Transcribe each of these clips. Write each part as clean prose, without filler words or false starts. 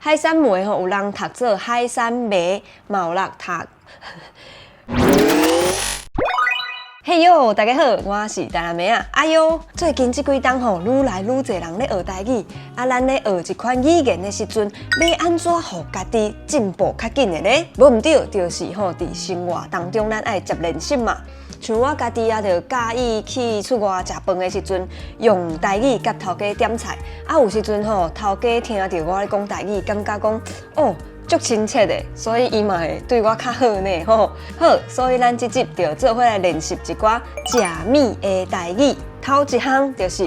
海产糜吼，有人读做海产糜，嘛有人读。嘿哟，大家好，我是台南妹啊。哎哟，最近这几冬吼，愈来愈侪人咧学台语，咱咧学一款语言的时阵，要安怎互家己进步较紧的呢？无毋对，就是伫生活当中，咱爱接练习嘛。像我家己就介意去出外食饭的时阵，用台语甲头家点菜。有时阵头家听到我咧讲台语，感觉讲哦。足亲切的，所以伊嘛会对我较好呢吼。好，所以咱这集就做伙来练习一寡食米的台语。头一项就是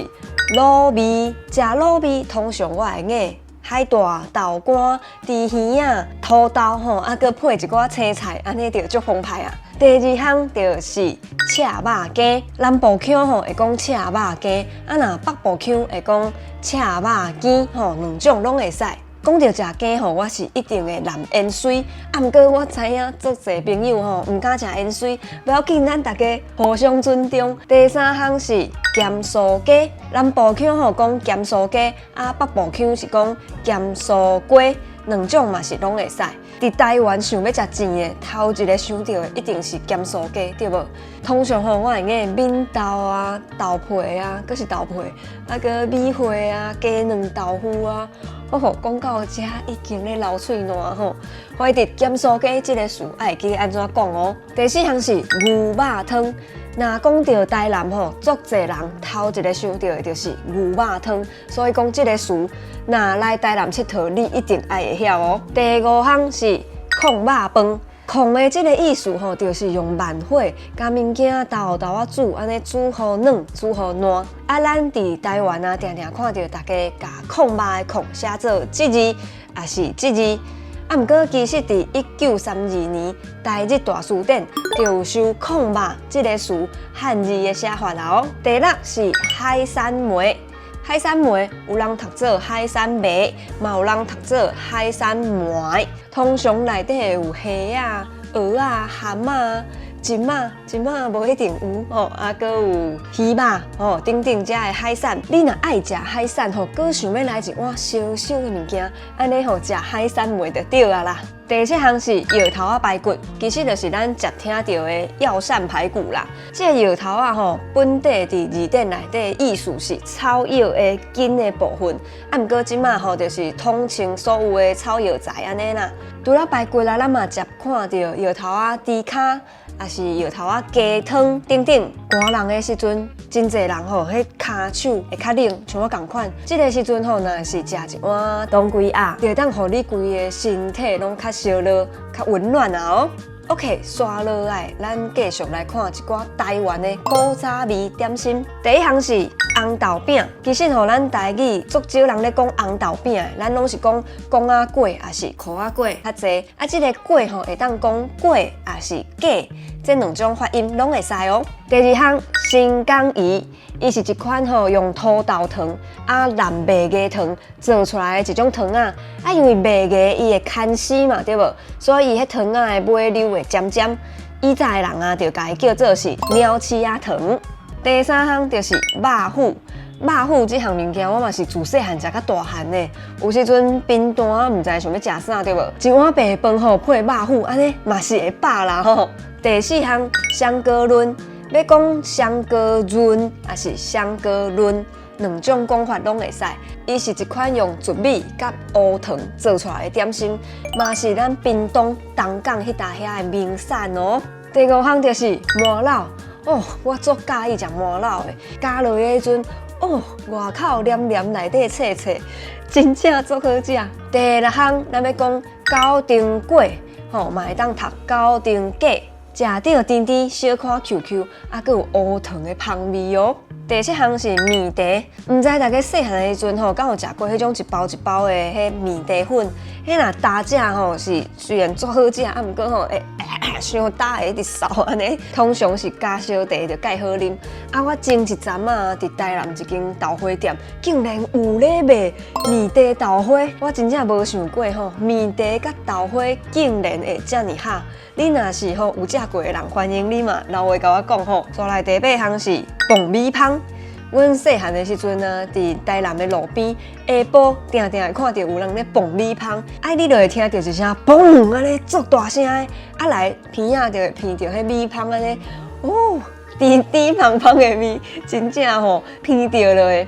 卤味，食卤味通常我会硬海带、豆干、猪耳仔、土豆搁配一寡青菜，安尼就足澎湃啊。第二项就是赤肉羹，南部腔会讲赤肉羹，若北部腔会讲赤肉羹两种拢会使。讲到食羹我是一定会淋盐水。毋过我知影足侪朋友毋敢食盐水，不要紧，咱大家互相尊重。第三项是咸酥鸡，南部腔讲咸酥鸡，北部腔是讲咸酥鸡，两种嘛是拢会使。伫台湾想要食甜的，头一个想到的一定是咸酥鸡，对无？通常我会用闽豆啊、豆皮啊，搁是豆皮，搁米花啊、鸡卵豆腐啊。讲到这已经咧流嘴烂吼。怀伫咸酥鸡这个事，爱记安怎讲哦。第四项是牛肉汤。若讲到台南足侪人头一个想到的就是牛肉汤，所以讲这个事，若来台南佚佗，你一定爱会晓哦。第五项是控肉饭。控的这个意思就是用慢火甲物件豆啊煮，安尼煮好软，煮好烂。咱伫台湾定定看到大家甲控肉的控写做这字，也是这字。毋过其实伫1932年台日大词典就有收控肉这个词汉字的写法啦哦。第六是海产糜。海产糜有人读做海产糜，嘛有人读做海产糜。通常内底有虾啊、蚵啊、蛤啊、金仔无一定有搁有鱼肉等等这的海产。你若爱食海产搁想要来一碗烧烧的物件，安尼食海产糜就对啊啦。第七项是摇头仔排骨，其实就是咱常听到的药膳排骨啦。这个摇头本地伫字典内底意思是草药的根的部分，毋过即马就是统称所有的草药材安尼啦。除了排骨咱嘛常看到摇头仔猪脚，也是摇头仔鸡汤等等。寒人的时阵，真侪人迄骹手会较冷，像我同款。这个时阵若是食一碗当归鸭，就当互你规个身体拢较烧热、较温暖啊哦。OK， 刷落来，咱继续来看一寡台湾的古早味点心。第一项是红豆饼，其实咱台语足少人咧讲红豆饼，咱拢是讲公仔粿，也是裤仔粿较济。这个粿会当讲粿，也是粿，这两种发音拢会使哦。第二项新港鱼，伊是一款用土豆糖蓝麦芽糖做出来的一种糖啊。因为麦芽伊会牵丝嘛，对无？所以伊迄糖的尾流会尖尖。以前的人就甲伊叫做是鸟鼠仔糖。第三项就是肉脯。肉脯这项物件，我嘛是自细汉食到大汉的。有时阵贫惰毋知想要食啥，对无？一碗白饭配肉脯，安尼嘛是会饱啦吼。第四项香菇润，要讲香菇润还是香菇润，两种讲法拢会使。伊是一款用糯米甲乌糖做出来的点心，嘛是咱屏东东港迄搭遐的名产哦。第五项就是麻辣。我足介意食麻辣的，加落去迄阵，外口黏黏，内底脆脆，真正足好食。第六项，咱要讲九丁粿，嘛会当读九丁粿，食到甜甜小可 QQ， 搁有乌糖的香味哦。第七项是面茶，毋知大家细汉的时阵敢有食过迄种一包一包的迄面茶粉？迄若打食是虽然足好食，毋过会伤大的一直扫安尼。通常是加烧茶就介好啉。我前一阵伫台南一间豆花店，竟然有咧卖面茶豆花，我真正无想过面茶甲豆花竟然会遮尔合。你若是有食过的人，欢迎你嘛留话甲我讲吼。再来第八项是爆米香。阮细汉的时阵呢，伫台南的路边下晡，定定会看到有人咧蹦米芳，你就会听到一声嘣安尼足大声的，来鼻仔就会闻到迄米芳安尼，哦，甜甜芳芳的味，真正吼闻到落的。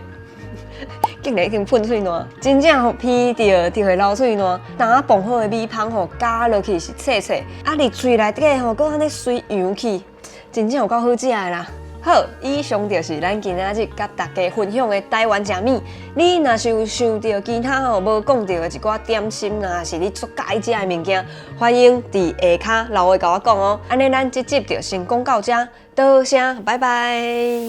竟然已经喷水烂，真正吼闻到就会流水烂。当蹦好的米芳吼加落去是脆脆，伫嘴内底吼搁安尼水扬起，真正有够好食的啦。好，以上就是咱今仔日甲大家分享的台湾食米。你若是有想到其他无讲到的一寡点心啦，是你足介意食的物件，欢迎伫下骹留话甲我讲哦。安尼咱这集就先讲到这，多谢，拜拜。